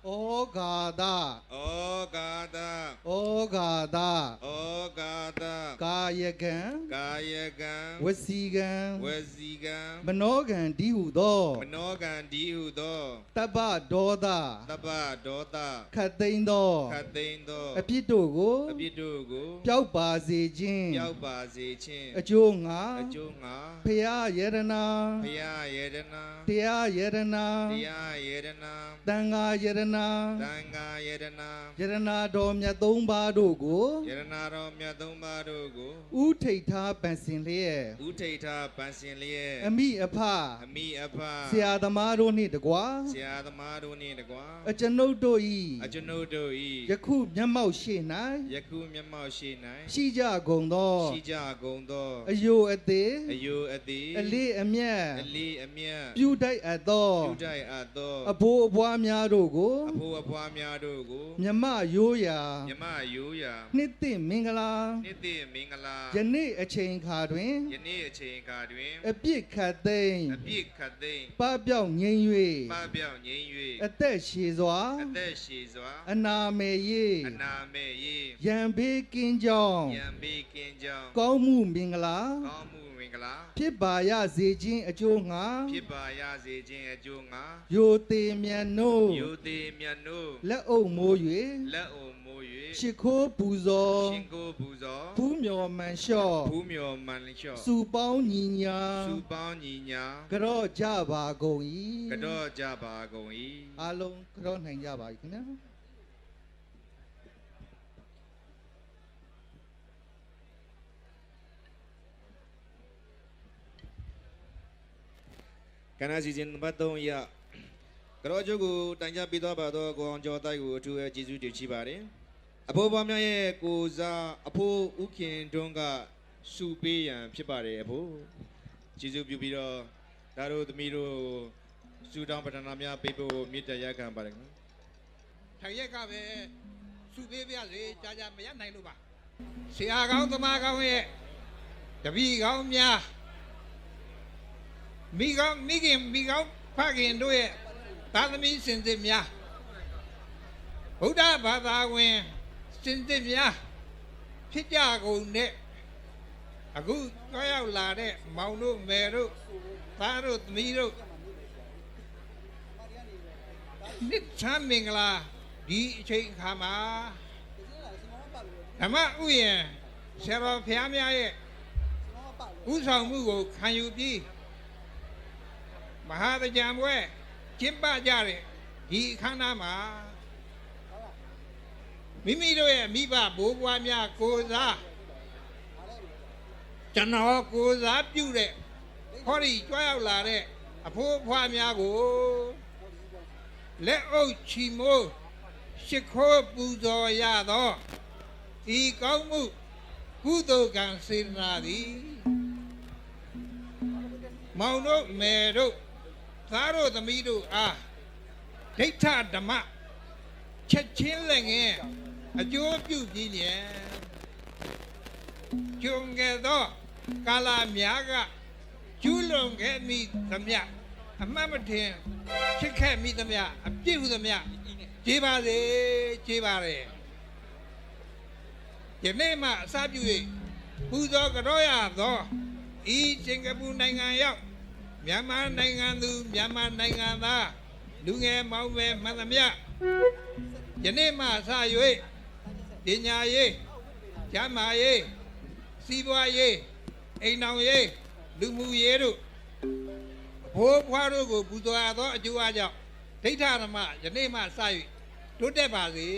ဩဃာတဩဃာတ ဩဃာတ ဩဃာတ ကာယကံ ကာယကံ ဝစီကံ ဝစီကံ မနောကံဒီဟုသော မနောကံဒီဟုသော တပ္ပဒေါသ တပ္ပဒေါသ ခတ်သိမ်းသော ခတ်သိမ်းသော အပြစ်တို့ကို အပြစ်တို့ကို ပျောက်ပါစေခြင်း ပျောက်ပါစေခြင်း အကျိုးငါ အကျိုးငါ ဖရာယရနာ ဘုရားယေရနာ တရားယရနာ တရားယေရနာ တန်ဃာယရနာ သံဃာယေရနာ ယရနာတော်မြတ်သုံးပါးတို့ကို ယေရနာတော်မြတ်သုံးပါးတို့ကို ဥထိတ်ထားပန်ဆင်လျက် ဥထိတ်ထားပန်းစင်လျက် အမိအဖ အမိအဖ ဆရာသမားတို့နှင့်တကွာ ဆရာသမားတို့နှင့်တကွာ အကျွန်ုပ်တို့၏ အကျွန်ုပ်တို့၏ ယခုမျက်မှောက်ရှိ၌ ယခုမျက်မှောက်ရှိ၌ ရှိကြကုန်သော ရှိကြကုန်သော အယိုအသေး အယုအသည် အလေးအမြတ် အလေးအမြတ် ပြုတိုက်အပ်သော ပြုတိုက်အပ်သော အဘိုးအဘွားများတို့ကို အဖို့အဖွားများတို့ကို မြမရိုးရာ မြမရိုးရာ နှစ်သိမင်္ဂလာ နှစ်သိမင်္ဂလာ ယနေ့အချိန်ခါတွင် ယနေ့အချိန်အခါတွင် အပြစ်ခတ်သိမ်း အပြစ်ခတ်သိမ်း ပပျောက်ငြိမ်း ပပျောက်ငြိမ်း ၍အသက်ရှည်စွာ အသက်ရှည်စွာ အနာမေ၍ အနာမဲ့ရေး ရန်ဘေးကင်းကြောင်း ယံဘေးကင်းကြောင်း ကောင်းမှုမင်္ဂလာ ကောင်းမှုမင်္ဂလာ ဖြစ်ပါရစေခြင်းအကျိုးငါ ဖြစ်ပါရစေခြင်းအကျိုးငါ ယိုသေးမြတ်နို့ ယုသေးမြတ်နို့ လက်အုပ်မိုး လက်အုံမိုး ၍ရှ िख ိုးပူဇော် ရှင်ကိုပူဇော် ဖူးမြော်မှန်လျှော့ ဖူးမြော်မှန်လျှော့ စုပေါင်းညီညာ စုပေါင်းညီညာ ကြော့ကြပါကုန်၏ ကတော့ကြပါကုန်၏ အားလုံးကြော့နိုင်ကြပါခင်ဗျာ ကဏ္ဍစီစဉ်နံပါတ်3ရကတော့ကျုပ်ကိုတိုင်ကြပေးသွားပါတော့ကိုအောင်ကျော်တိုက်ကိုအထူးပဲကျေးဇူးတင်ရှိပါတယ်အဖိုးဘွားများရဲ့ကိုစားအဖိုးဥခင်တွန်းကစုပေးရန်ဖြစ်ပါတယ်အဖိုးကျေးဇူးပြုပြီးတော့ဒါတို့သမီးတို့စုတောင်းပတနာများပေးဖို့မေတ္တာရပ်ခံပါတယ်ခင်ဗျ ထိုင်ရက်ကပဲစုပေးပြစေကြာကြာမရနိုင်လို့ပါဆရာကောင်းသမားကောင်းရဲ့တပည့်ကောင်းများမိကောင်းမိကောင်းဖခင်တို့ရဲ့သာသမီစင်စစ်များဗုဒ္ဓဘာသာဝင်စင်စစ်များဖြစ်ကြကုန်တဲ့အခုကြောက်ရောက်လာတဲ့မောင်တို့မယ်တို့သားတို့သမီးတို့နှစ်ချမ်းမင်္ဂလာဒီအချိန်အခါမှာဓမ္မဥယျာဉ်ဆရာတော်ဘုရားများရဲ့ဥဆောင်မှုကိုခံယူပြီးမဟာသကြံပွဲကျင်းပကြတဲ့ဒီအခမ်းအနားမှာမိမိတို့ရဲ့မိဘဘိုးဘွားများကိုစားကျွန်တော်ကိုစားပြုတဲ့ဟောဒီကြွားရောက်လာတဲ့အဖိုးအဖွားများကိုလက်အုပ်ချီမိုးရှ िख ိုးပူဇော်ရသောဤကောင်းမှုကုသိုလ်ကံစေတနာသည်မောင်တို့မယ်တို့သားတို့သမီးတို့အားဒိဋ္ဌဓမ္မချက်ချင်းလည်းငယ်အကျိုးပြုပြီးလျက်ကျုံခဲ့သောကာလများကကျူးလွန်ခဲ့မိသမျှအမှတ်မထင်ချစ်ခဲ့မိသမျှအပြစ်ဟုသမျှ ကျေးပါစေကျေးပါတယ်ယနေ့မှအစပြု၍ပူဇော်ကြောရသောဤစင်ကာပူနိုင်ငံရောက်မြန်မာနိုင်ငံသူမြန်မာနိုင်ငံသားလူငယ်မောင်မယ်မှန်သမျှယနေ့မှစ၍ပညာရေးကျမ်းမာရေးစီးပွားရေးအိမ်တော်ရေးလူမှုရေးတို့ဘိုးဘွားတို့ကိုပူဇော်ရသောအကျိုးအကြောင်းဒိဋ္ဌဓမ္မယနေ့မှစ၍တိုးတက်ပါစေ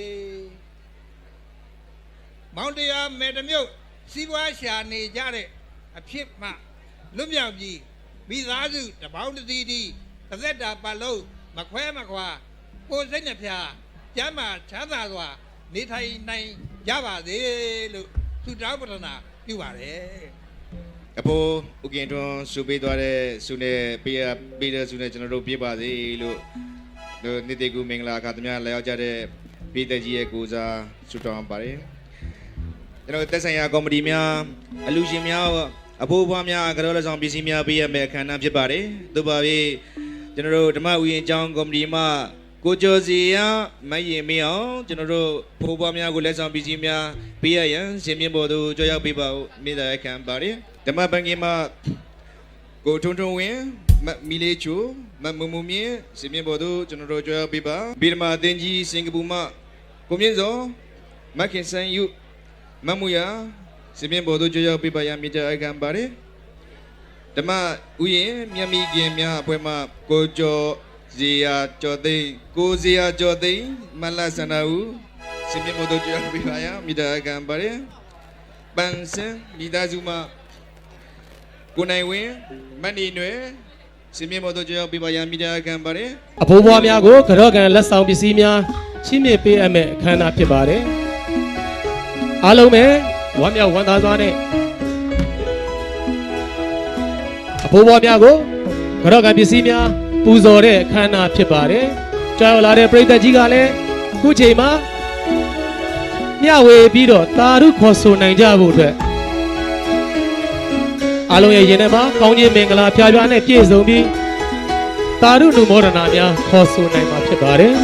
မောင်တရားမေတ္တမြုပ်စီးပွားရှာနေကြတဲ့အဖြစ်မှလွတ်မြောက်ပြီးမိသားစုတပေါင်းတည်းတည်းတစ်သက်တာပတ်လုံးမခွဲမခွာကိုယ်စိတ်နှဖျားကျမ်းမာချမ်းသာစွာနေထိုင်နိုင်ကြပါစေလို့ဆုတောင်းပတနာပြုပါတယ်အဖိုးဥကင်ထွန်းစုပေးသွားတဲ့ဆုနဲ့ပေးတဲ့ဆုနဲ့ကျွန်တော်တို့ပြပါစေလို့နေ့တေကူမင်္ဂလာအခါသမ ्या လာရောက်ကြတဲ့ပြည်သက်ကြီးရဲ့ကိုစားဆုတောင်းပါတယ်ကျွန်တော်သက်ဆိုင်ရာကော်မတီများအလူရှင်များအဖိုးဘွားများကြောလက်ဆောင်ပစ္စည်းများပေးရမယ့်အခမ်းအနားဖြစ်ပါတယ်သို့ပါပဲကျွန်တော်တို့ဓမ္မဥယျာဉ်ကျောင်းကော်မတီမှကိုကျော်စီရမရင်မအောင်ကျွန်တော်တို့ဖိုးဘွားများကိုလက်ဆောင်ပစ္စည်းများပေးရရန်ရှင်မြင့်ဘော်တို့ကြွရောက်ပေးပါဦးမိသားခံပါတယ်ဓမ္မပန်းကြီးမှာကိုထုံထုံဝင်းမီလေးချိုမမမမြင့်ရှင်မြင့်ဘော်တို့ကျွန်တော်တို့ကြွရောက်ပေးပါဗီဒမာအင်းကြီးစင်ကာပူမှကိုမြင့်စောမခင်ဆန်ယူမမူယာရှင်မြင့်ဘော်တို့ကြွရောက်ပေးပါရမိသားခံပါတယ်ဓမ္မဥယျာဉ်မြတ်မီခင်များအဖွဲ့မှကိုကျော်ဇေယျကျော်သိန်းကိုဇေယျကျော်သိန်းမလဆန္ဒဦးရှင်မြင့်ဘော်တို့ကြွရောက်ပေးပါရမိသားခံပါတယ်ပန်းစင်မိသားစုမှကိုနိုင်ဝင်းမန်နီနွယ်ရှင်မြင့်ဘော်တို့ကြွရောက်ပေးပါရမိသားခံပါတယ်အဖိုးဘွားများကိုကြောကန်လက်ဆောင်ပစ္စည်းများချီးမြှင့်ပေးအပ်မဲ့အခမ်းအနားဖြစ်ပါတယ်အားလုံးပဲဝမ်းမြောက်ဝမ်းသာစွာနဲ့အဖိုးဘွားများကိုကြောကန်ပစ္စည်းများပူဇော်တဲ့အခမ်းအနားဖြစ်ပါတယ်ကြောက်လာတဲ့ပရိသတ်ကြီးကလည်းခုချိန်မှာမျှဝေပြီးတော့တာရုခေါ်ဆိုနိုင်ကြဖို့အတွက်အားလုံးရဲ့ရင်ထဲမှာကောင်းခြင်းမင်္ဂလာဖျားဖျားနဲ့ပြည့်စုံပြီးတာရုနုမောဒနာများခေါ်ဆိုနိုင်မှာဖြစ်ပါတယ်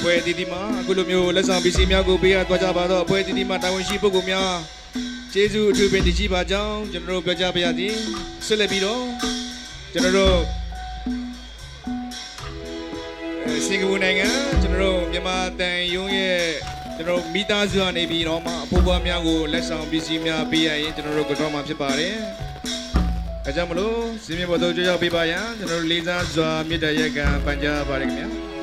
ပွဲတီတီမှာအခုလိုမျိုးလက်ဆောင်ပစ္စည်းများကိုပေးရသွားကြပါတော့ပွဲတီတီမှာတာဝန်ရှိပုဂ္ဂိုလ်များကျေးဇူးအထူးပင်တည်ရှိပါကြောင်းကျွန်တော်တို့ပြောကြပါရသည်ဆက်လက်ပြီးတော့ကျွန်တော်တို့စင်ကာပူနိုင်ငံကျွန်တော်တို့မြန်မာတန်ယုံရဲ့ကျွန်တော်မိသားစုကနေပြီးတော့မှအဖိုးဘွားများကိုလက်ဆောင်ပစ္စည်းများပေးရရင်ကျွန်တော်တို့ကြောမှာဖြစ်ပါတယ်။အဲကြောင့်မလို့စင်မြဘော်တို့ကြွရောက်ပေးပါရန်ကျွန်တော်တို့လေးစားစွာမေတ္တာရပ်ခံပန်ကြားပါရခင်ဗျာ။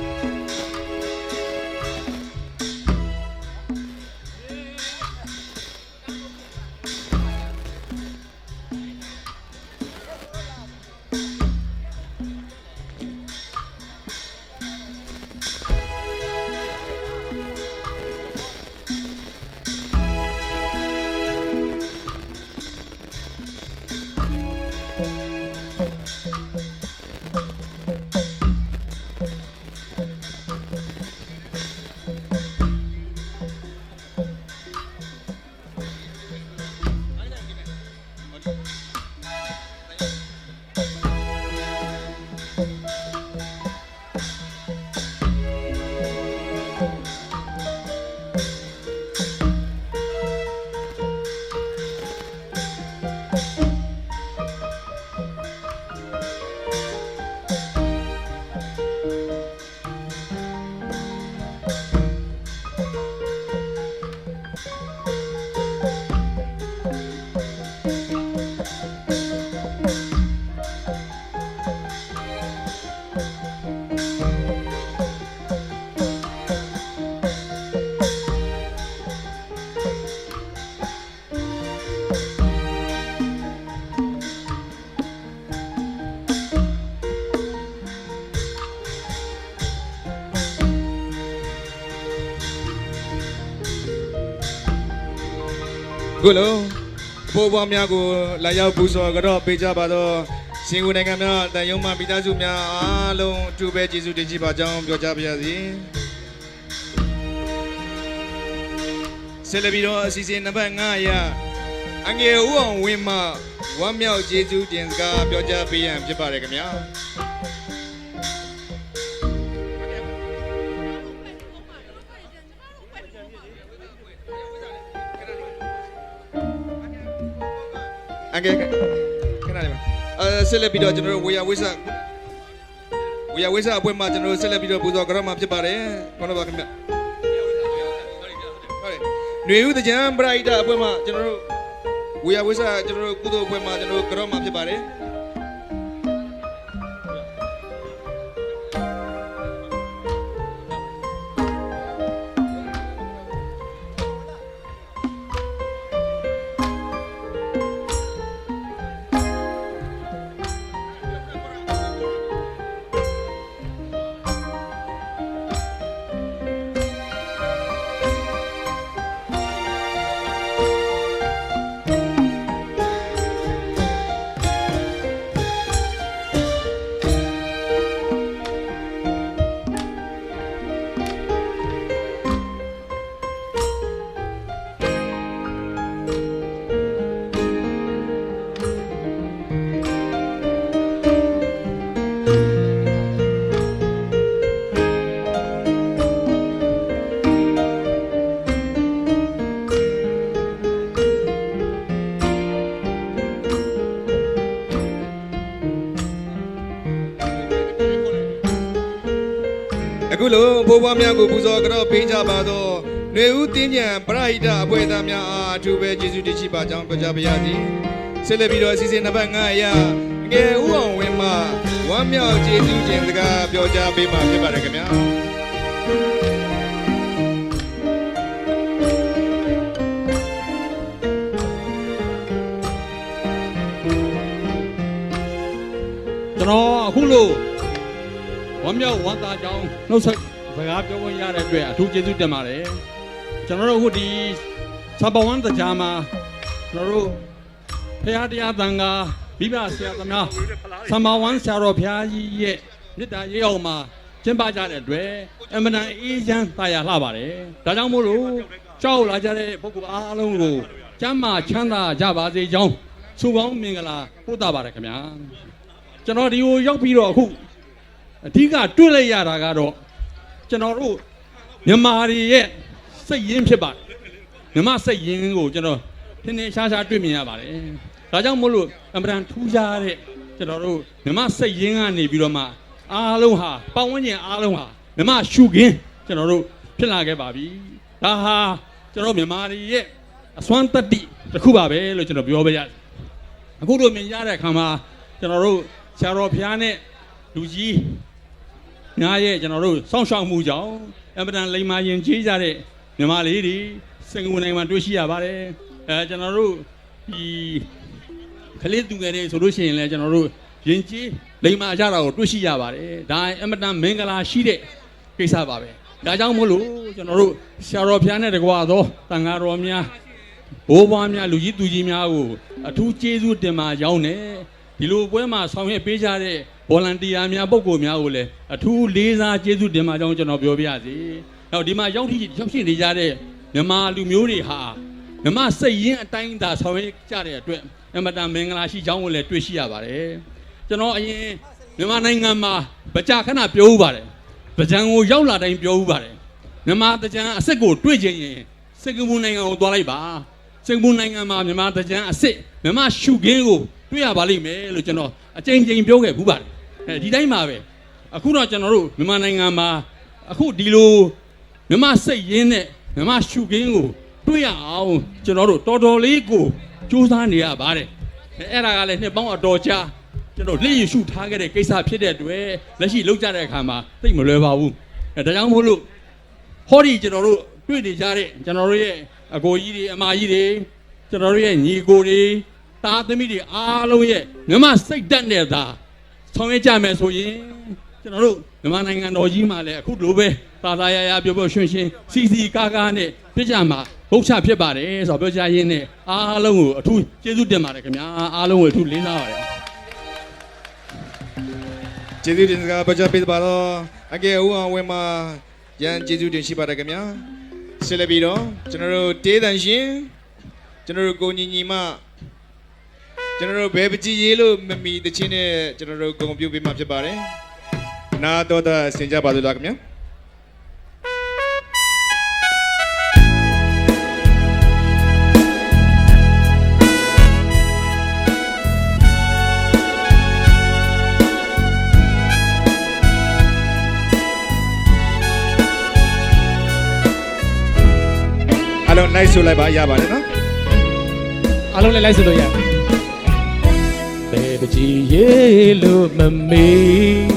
ခုလုံးပိုးပွားများကိုလာရောက်ပူဇော်ကြတော့ပေးကြပါတော့စင်ကူနိုင်ငံများတန်ယုံမှမိသားစုများအားလုံးအထူးပဲကျေးဇူးတင်ရှိပါကြောင်းပြောကြားပါရစေဆက်လက်ပြီးတော့အစီအစဉ်နံပါတ်9ရအငယ်ဦးအောင်ဝင်းမှဝမ်းမြောက်ကျေးဇူးတင်စကားပြောကြားပေးရန်ဖြစ်ပါတယ်ခင်ဗျာအငယ်ခဏလေးပါဆက်လက်ပြီးတော့ကျွန်တော်တို့ဝေယဝိဆအဖွဲ့မှာကျွန်တော်တို့ဆက်လက်ပြီးတော့ပူဇော်ကြရမှာဖြစ်ပါတယ်ခေါင်းပါခင်ဗျຫນွေဦးတကြံပရိဒအဖွဲ့မှာကျွန်တော်တို့ဝေယဝိဆကျွန်တော်တို့ကုသိုလ်အဖွဲ့မှာကျွန်တော်တို့ကြရမှာဖြစ်ပါတယ်အခုလိုဘိုးဘွားများကိုပူဇော်ကြတော့ပေးကြပါတော့ຫນွေဦးတင်းကြံပရိဒအဖွဲ့သားများအားအထူးပဲကျေးဇူးတင်ရှိပါကြောင်းပြောကြားပါရစေဆက်လက်ပြီးတော့အစီအစဉ်နံပါတ်9ရငယ်ဦးအောင်ဝင်းမှဝမ်းမြောက်ကျေးဇူးတင်စကားပြောကြားပေးမှာဖြစ်ပါတယ်ခင်ဗျာကျွန်တော်အခုလို့ဝမ်းမြောက်ဝမ်းသာကြောင်းနှုတ်ဆက်စကားပြောခွင့်ရတဲ့အတွက်အထူးကျေးဇူးတင်ပါတယ်ကျွန်တော်တို့အခုဒီစပဝန်းတရားမှာကျွန်တော်တို့ဖရာတရားသံဃာမိဘဆရာသမားစပဝန်းဆရာတော်ဖရာကြီးရဲ့မေတ္တာရေးအောင်မှာကျင့်ပကြတဲ့အတွက်အမှန်တန်အေးချမ်းသာယာလှပါတယ်ဒါကြောင့်မို့လို့ကြောက်လာကြတဲ့ပုဂ္ဂိုလ်အားလုံးကိုကျမ်းမာချမ်းသာကြပါစေကြောင်းဆုကောင်းမင်္ဂလာပို့တာပါတယ်ခင်ဗျာကျွန်တော်ဒီကိုရောက်ပြီးတော့အခုအဓိကတွေ့လိုက်ရတာကတော့ကျွန်တော်တို့မြန်မာတွေရဲ့စိတ်ရင်းဖြစ်ပါတယ်မြန်မာစိတ်ရင်းကိုကျွန်တော်ထင်းထင်းရှားရှားတွေ့မြင်ရပါတယ်ဒါကြောင့်မို့လို့အမှန်တန်ထူးခြားတဲ့ကျွန်တော်တို့မြန်မာစိတ်ရင်းကနေပြီးတော့မှအားလုံးဟာပတ်ဝန်းကျင်အားလုံးဟာမြန်မာရှုခင်းကျွန်တော်တို့ဖြစ်လာခဲ့ပါပြီဒါဟာကျွန်တော်မြန်မာတွေရဲ့အစွမ်းတတ္တိတစ်ခုပါပဲလို့ကျွန်တော်ပြောပြရတယ်အခုတို့မြင်ရတဲ့အခါမှာကျွန်တော်တို့ဆရာတော်ဘုရားနဲ့လူကြီးညာရဲ့ကျွန်တော်တို့စောင့်ရှောက်မှုကြောင့်အမှန်တန်လိမ္မာရင်ကြီးကြတဲ့မြန်မာလေးတွေစင်ကာပူနိုင်ငံမှာတွေ့ရှိရပါတယ်ကျွန်တော်တို့ဒီခလေးသူငယ်တွေဆိုလို့ရှိရင်လည်းကျွန်တော်တို့ယဉ်ကျေးလိမ္မာကြတာကိုတွေ့ရှိရပါတယ်ဒါအမှန်တန်မင်္ဂလာရှိတဲ့ကိစ္စပါပဲဒါကြောင့်မို့လို့ကျွန်တော်တို့ဆရာတော်ဘုရားနဲ့တကွာသောတန်ဃာတော်များဘိုးဘွားများလူကြီးသူကြီးများကိုအထူးကျေးဇူးတင်ပါကြောင်းနဲ့ဒီလိုပွဲမှာဆောင်ရွက်ပေးကြတဲ့ဗော်လန်တီယာများပုဂ္ဂိုလ်များကိုလည်းအထူးလေးစားကျေးဇူးတင်ပါကြောင်းကျွန်တော်ပြောပြရစီ။နောက်ဒီမှာရောက်ရှိနေကြတဲ့မြန်မာလူမျိုးတွေဟာမြမစိတ်ရင်းအတိုင်းသာဆောင်ရွက်ကြတဲ့အတွက်အမတန်မင်္ဂလာရှိကြောင်းကိုလည်းတွေ့ရှိရပါတယ်ကျွန်တော်အရင်မြန်မာနိုင်ငံမှာဗကြခဏပြောဥပါတယ်ဗကြံကိုရောက်လာတိုင်းပြောဥပါတယ်မြန်မာတကြံအစ်စ်ကိုတွေ့ခြင်းရင်စင်ကာပူနိုင်ငံကိုသွားလိုက်ပါစင်ကာပူနိုင်ငံမှာမြန်မာတကြံအစ်စ်မြန်မာရှုခင်းကိုတွေ့ရပါလိမ့်မယ်လို့ကျွန်တော်အကြိမ်ကြိမ်ပြောခဲ့ဘူးပါတယ်ဒီတိုင်းပါပဲအခုတော့ကျွန်တော်တို့မြန်မာနိုင်ငံမှာအခုဒီလိုမြန်မာစိတ်ရင်းနဲ့မြန်မာရှုခင်းကိုတွေ့ရအောင်ကျွန်တော်တို့တော်တော်လေးကိုစူးစမ်းနေရပါတယ်အဲ့ဒါကလည်းနှစ်ပေါင်းအတော်ကြာကျွန်တော်လက်ရရှုထားခဲ့တဲ့ကိစ္စဖြစ်တဲ့အတွက်လက်ရှိလောက်ကြတဲ့အခါမှာသိမလွယ်ပါဘူးဒါကြောင့်မို့လို့ဟောဒီကျွန်တော်တို့တွေ့နေကြတဲ့ကျွန်တော်တို့ရဲ့အကိုကြီးတွေအမကြီးတွေကျွန်တော်တို့ရဲ့ညီကိုတွေတာသမီးတွေအားလုံးရဲ့မြန်မာစိတ်ဓာတ်နဲ့သာဆောင်ရွက်ကြမယ်ဆိုရင်ကျွန်တော်တို့မြန်မာနိုင်ငံတော်ကြီးမှာလည်းအခုလိုပဲသာသာရရပြောပြောရွှင်ရွှင်စီစီကားကားနဲ့ပြကြမှာ ဘုတ်ချဖြစ်ပါတယ်ဆိုတော့ပြောချရင်းနဲ့အားလုံးကိုအထူးကျေးဇူးတင်ပါတယ်ခင်ဗျာအားလုံးကိုအထူးလေးစားပါတယ် ကျေးဇူးတင်စကားပကြပေးပါတော့အကယ်ဦးအောင်ဝင်းမှာရန်ကျေးဇူးတင်ရှိပါတယ်ခင်ဗျာဆက်လက်ပြီးတော့ကျွန်တော်တို့တေးတန်ရှင်ကျွန်တော်တို့ကိုညီညီမကျွန်တော်တို့ဘယ်ပကြီးရေးလို့မမီတချင်းနဲ့ကျွန်တော်တို့ဂုဏ်ပြုပေးမှာဖြစ်ပါတယ်နာတော်တာဆင်ကြပါလို့လားခင်ဗျာ အားလုံးလိုက်ဆိုလိုက်ပါရပါတယ်နော် အားလုံးလည်းလိုက်ဆိုလို့ရတယ်ဘယ်ပကြီးရေလို့မမေး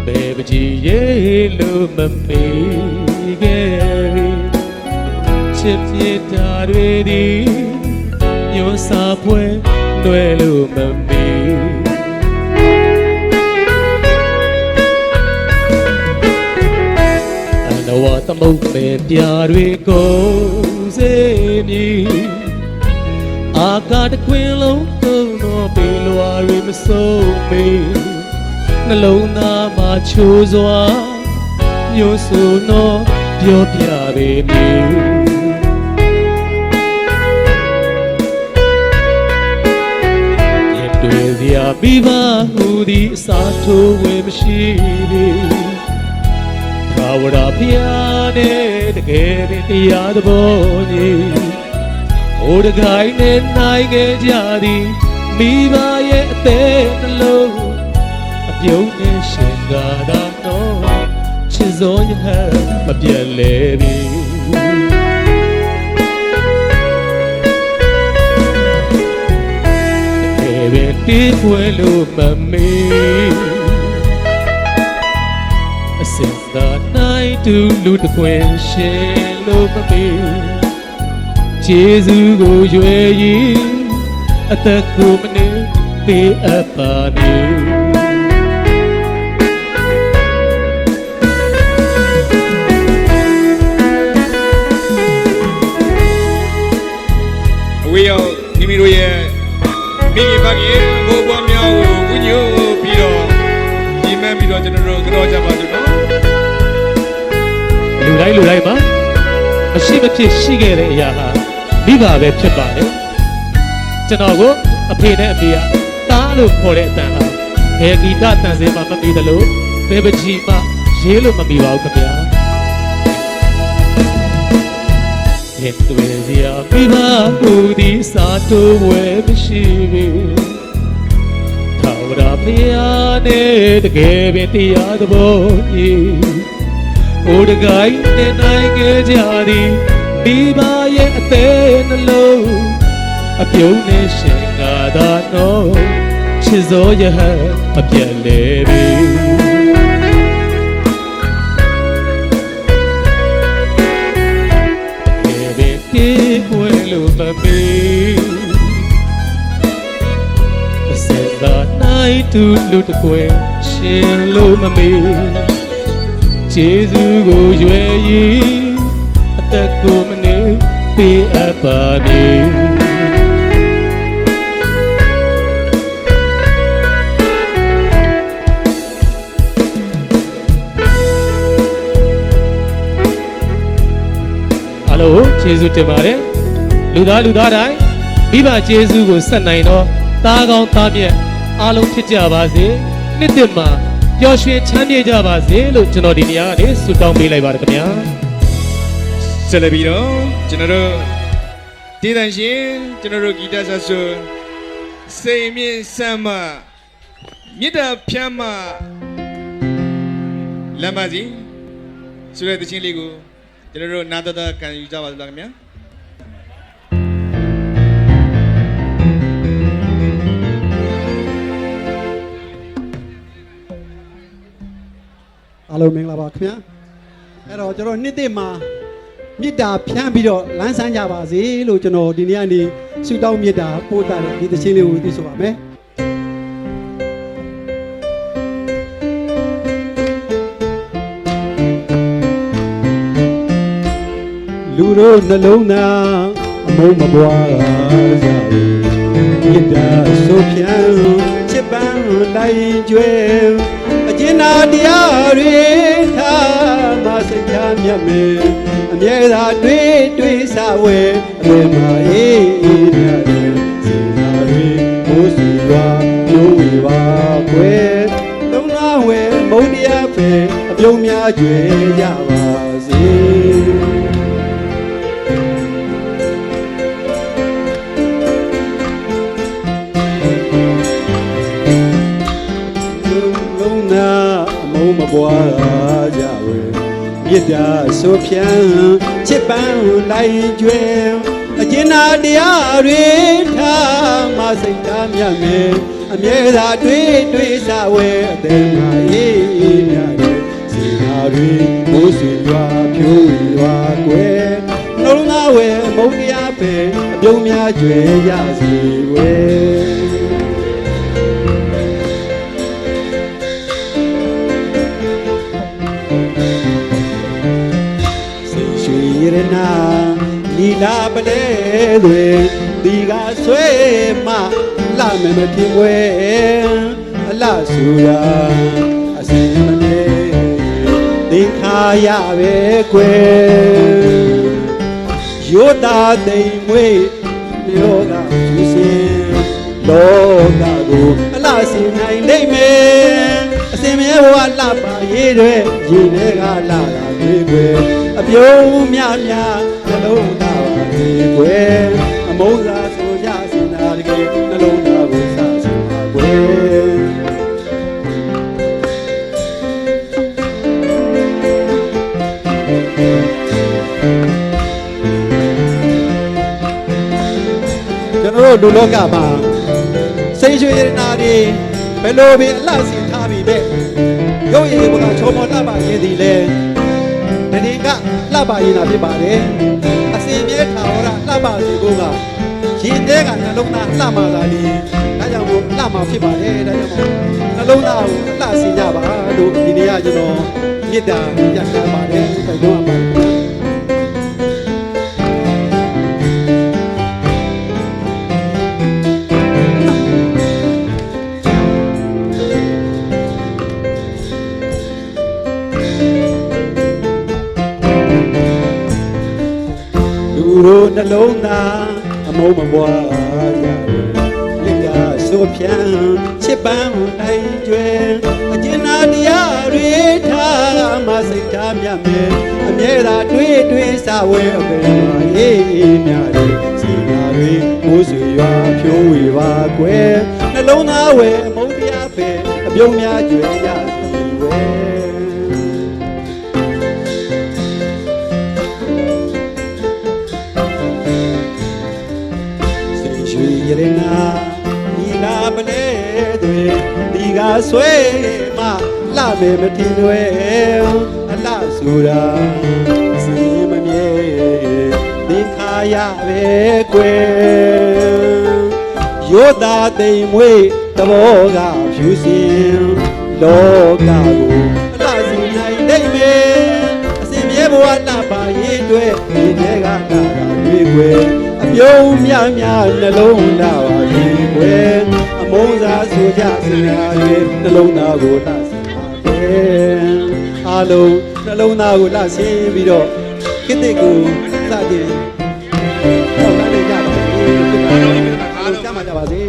ဘယ်ပကြီးရေလို့မမေးခဲ့ချစ်ပြတာတွေဒီညွန်စာပွဲလွယ်လို့မမေးဝတ်သမုတ်ပဲပြတွေကိုစေမြည်အာကာတခွင်လုံးသုံးတော့ပေလွာတွေမဆုံးမေနှလုံးသားမှာချိုးစွာညှို့ဆိုတော့ပြောပြပေမည်ရင်တွေစရာပြီးပါဟူသည်အစာထိုးဝယ်မရှိသေးဘာဝရဖျားနဲ့တကယ်တရားသဘောကြီးအိုတကိုင်းနဲ့နိုင်ခဲ့ကြသည်မိဘရဲ့အသေးနှလုံးအပြုံးနဲ့ရှင်ကားတော့ချစ်စောရဟမပြတ်လဲပြီတကယ်ပဲတီးပွဲလို့မမေးစင်သာနိုင်တူလူတခွင်ရှင်လို့မမေးကျေးဇူးကိုရွယ်ရင်အသက်ကိုမနေပေးအပ်ပါနေအဝေးရောက်မိမိတို့ရဲ့မိခင်မခင်ဘိုးဘွားများကိုညှို့ပြီးတော့ဒီမဲ့ပြီးတော့ကျွန်တော်တို့ကြောကြပါစို့နော် လူတိုင်းမှာမရှိမဖြစ်ရှိခဲ့တဲ့အရာဟာမိဘပဲဖြစ်ပါတယ်ကျွန်တော်ကိုအဖေနဲ့အမေကတားလို့ခေါ်တဲ့အတန်ဟာဘယ်ဂီတတန်စင်မှမပြီးသလိုဘယ်ပကြီးမှရေးလို့မပြီးပါဘူးခင်ဗျာရဲ့တွေ့စရာမိဘဟူသည်စာတိုးဝယ်မရှိဘူးထာဝရဘုရားနဲ့တကယ်ပဲတရားသဘောကြီးအိုတကိုင်းနဲ့နိုင်ခဲ့ကြသည်မိဘရဲ့အသေးနှလုံးအပြုံးနဲ့ရှင်ကားသာတော့ချစ်စောရဟမပြတ်လဲပြီဘယ်ပြေပွေလို့မမေးစက်သာနိုင်တူလူတကွယ်ရှင်လို့မမေးကျေးဇူးကိုရွယ်ရင်အသက်ကိုမနေပေးအပ်ပါနေအားလုံးကျေးဇူးတင်ပါတယ်လူသားတိုင်းမိဘကျေးဇူးကိုဆက်နိုင်တော့သားကောင်းသားမြတ်အားလုံးဖြစ်ကြပါစေနှစ်သက်မှာပျော်ရွှင်ချမ်းမြေ့ကြပါစေလို့ကျွန်တော်ဒီနေရာကနေဆုတောင်းပေးလိုက်ပါတယ်ခင်ဗျာဆက်လက်ပြီးတော့ကျွန်တော်တို့တေးတန်ရှင်ကျွန်တော်တို့ဂီတဆက်ဆိုစိတ်မြင့်ဆမ်းမမြစ်တာဖြမ်းမလမ်းမစီဆိုတဲ့တခြင်းလေးကိုကျွန်တော်တို့နာတတာခံယူကြပါစို့လားခင်ဗျာအားလုံးမင်္ဂလာပါခင်ဗျာအဲ့တော့ကျွန်တော်နှစ်သက်မှာမေတ္တာဖြန်းပြီးတော့လမ်းဆန်းကြပါစေလို့ကျွန်တော်ဒီနေ့ကနေဆုတောင်းမေတ္တာပို့တာတဲ့ဒီသချင်းလေးကိုသိဆိုပါမယ် တို့နှလုံးသားအမုန်းမပွားကြဘူးမြစ်တာဆိုဖြန်းချစ်ပန်းလိုက်ကျွဲအကျဉ်းသာတရားတွေထားမစိတ်ထားမြတ်မေအမြဲသာတွေးစဝဲအမေမအေးမြတ်တယ်စီသာတွေမိုးစီရွာမျိုးဝေပါကွယ်လုံးလာဝဲမုန်းတရားပဲအပြုံးများကျွဲကြပါစေလုံးနာအမုန်းမပွားကြဝဲမြစ်တာဆိုဖြန်းချစ်ပန်းလိုက်ကျွဲအကျဉ်းသာတရားတွေထားမစိတ်ထားမြတ်မေအမြဲသာတွေးစဝဲအသေးငါအေးမြတ်တယ်စီနာတွေမိုးစီရွာဖြိုးရွာကွယ်နှလုံးသားဝဲမုန်းတရားပဲအပြုံးများကျွဲရစီဝဲရနာနီလာပလဲတွေဒီကဆွဲမလာမမပြင်းဝဲအလဆူရာအစင်မနေသင်္ခါရပဲကွယ်ယောတာတိမ်မွေယောတာသူစင်လောကကိုအလစင်နိုင်လိမ့်မယ်အစင်မဲဘဝလှပါရေးတွေရေတွေကလာတာတွေ့ွယ်အပြုံးများနှလုံးသားပါစေကွယ်အမုန်းသာဆိုကြစင်သာတကယ်နှလုံးသားကိုစစင်ပါကွယ်ကျွန်တော်တို့လူလောကမှာစိတ်ရွှေရနာတွေဘယ်လိုပဲအလှစီထားပြီးပဲရုပ်ရည်ဘကချုံမောလှပါရည်သည်လဲတတိကလှပရင်သာဖြစ်ပါတယ်အစင်မြဲထာဝရလှပစေဖို့ကရင်ထဲကနှလုံးသားလှမှသာလေဒါကြောင့်မို့လှမှဖြစ်ပါတယ်ဒါကြောင့်မို့နှလုံးသားကိုလှစေကြပါလို့ဒီနေ့ကကျွန်တော်မေတ္တာပြတ်ထားပါတယ်တိုက်တွန်းပါတယ်တို့နှလုံးသားအမုန်းမပွားကြဘူးမြစ်တာဆိုဖြန်းချစ်ပန်းနိုင်ကျွဲအကျဉ်းသာတရားတွေထားမစိတ်ထားမြတ်မေအမြဲသာတွေးစဝဲအပေမှာအေးမြတယ်စီနာတွေမိုးဆွေရွာဖြိုးဝေပါကွယ်နှလုံးသားဝဲအမုန်းတရားပဲအပြုံးများကျွဲရစီဝဲရနာနီလာပလဲတွေဒီကဆွဲမလှမေမထင်ွယ်အလှဆိုတာစီမမြဲသင်္ခါရပဲကွယ်ယောတာတိမ်မွေသဘောကဖြူစင်လောကကိုအလှစီနိုင်လိမ့်မယ်အစင်မြဲဘဝလှပါရေးတွေဒီထဲကနာတာတွေ့ွယ်အပြုံးများနှလုံးသားပါရင်ွယ်အမုန်းစားဆိုကြစင်ရာတွေနှလုံးသားကိုလှဆင်ပါတယ်အားလုံးနှလုံးသားကိုလှဆင်ပြီးတော့ခိတ္တိကိုစတင်ဟောလာနေကြပါစေအားလုံးကြမှာကြပါစေ